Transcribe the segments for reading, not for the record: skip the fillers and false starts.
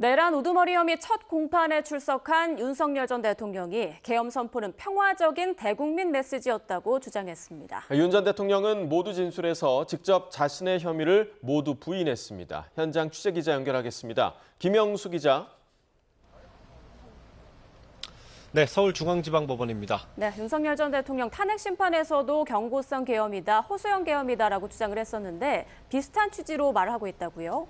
내란 우두머리 혐의 첫 공판에 출석한 윤석열 전 대통령이 계엄 선포는 평화적인 대국민 메시지였다고 주장했습니다. 윤 전 대통령은 모두 진술에서 직접 자신의 혐의를 모두 부인했습니다. 현장 취재기자 연결하겠습니다. 김영수 기자. 네, 서울중앙지방법원입니다. 네, 윤석열 전 대통령 탄핵 심판에서도 경고성 계엄이다, 호소형 계엄이다라고 주장을 했었는데 비슷한 취지로 말하고 있다고요?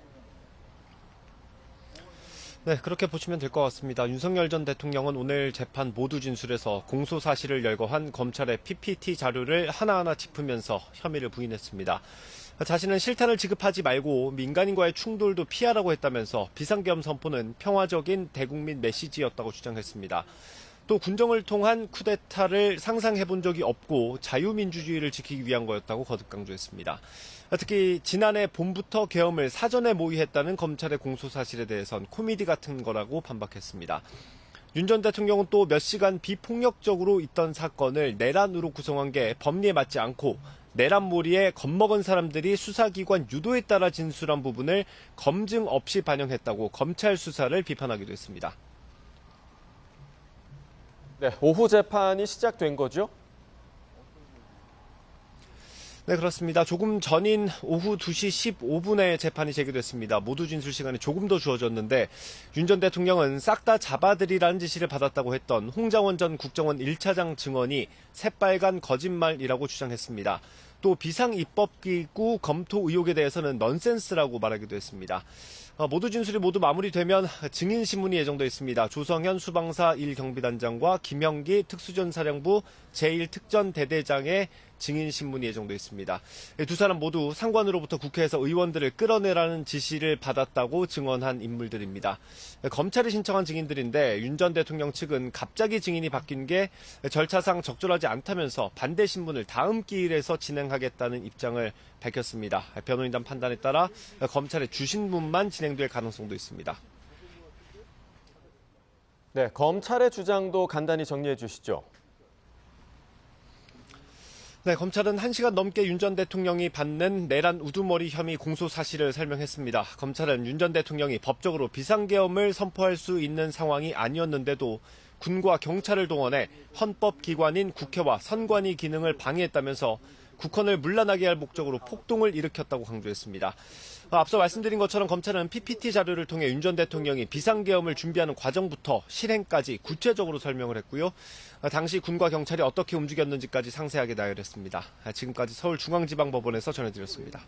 네, 그렇게 보시면 될 것 같습니다. 윤석열 전 대통령은 오늘 재판 모두 진술에서 공소 사실을 열거한 검찰의 PPT 자료를 하나하나 짚으면서 혐의를 부인했습니다. 자신은 실탄을 지급하지 말고 민간인과의 충돌도 피하라고 했다면서 비상계엄 선포는 평화적인 대국민 메시지였다고 주장했습니다. 또 군정을 통한 쿠데타를 상상해본 적이 없고 자유민주주의를 지키기 위한 거였다고 거듭 강조했습니다. 특히 지난해 봄부터 계엄을 사전에 모의했다는 검찰의 공소 사실에 대해선 코미디 같은 거라고 반박했습니다. 윤 전 대통령은 또 몇 시간 비폭력적으로 있던 사건을 내란으로 구성한 게 법리에 맞지 않고 내란몰이에 겁먹은 사람들이 수사기관 유도에 따라 진술한 부분을 검증 없이 반영했다고 검찰 수사를 비판하기도 했습니다. 네, 오후 재판이 시작된 거죠? 네, 그렇습니다. 조금 전인 오후 2시 15분에 재판이 재개됐습니다. 모두 진술 시간이 조금 더 주어졌는데 윤 전 대통령은 싹 다 잡아들이라는 지시를 받았다고 했던 홍장원 전 국정원 1차장 증언이 새빨간 거짓말이라고 주장했습니다. 또 비상입법기구 검토 의혹에 대해서는 넌센스라고 말하기도 했습니다. 모두 진술이 모두 마무리되면 증인신문이 예정돼 있습니다. 조성현 수방사 1경비단장과 김형기 특수전사령부 제1특전대대장의 증인신문이 예정돼 있습니다. 두 사람 모두 상관으로부터 국회에서 의원들을 끌어내라는 지시를 받았다고 증언한 인물들입니다. 검찰이 신청한 증인들인데 윤 전 대통령 측은 갑자기 증인이 바뀐 게 절차상 적절하지 않다면서 반대 신문을 다음 기일에서 진행하겠다는 입장을 밝혔습니다. 변호인단 판단에 따라 검찰의 주신문만 진행될 가능성도 있습니다. 네, 검찰의 주장도 간단히 정리해 주시죠. 네, 검찰은 1시간 넘게 윤 전 대통령이 받는 내란 우두머리 혐의 공소 사실을 설명했습니다. 검찰은 윤 전 대통령이 법적으로 비상계엄을 선포할 수 있는 상황이 아니었는데도 군과 경찰을 동원해 헌법기관인 국회와 선관위 기능을 방해했다면서 국헌을 문란하게 할 목적으로 폭동을 일으켰다고 강조했습니다. 앞서 말씀드린 것처럼 검찰은 PPT 자료를 통해 윤 전 대통령이 비상계엄을 준비하는 과정부터 실행까지 구체적으로 설명을 했고요. 당시 군과 경찰이 어떻게 움직였는지까지 상세하게 나열했습니다. 지금까지 서울중앙지방법원에서 전해드렸습니다.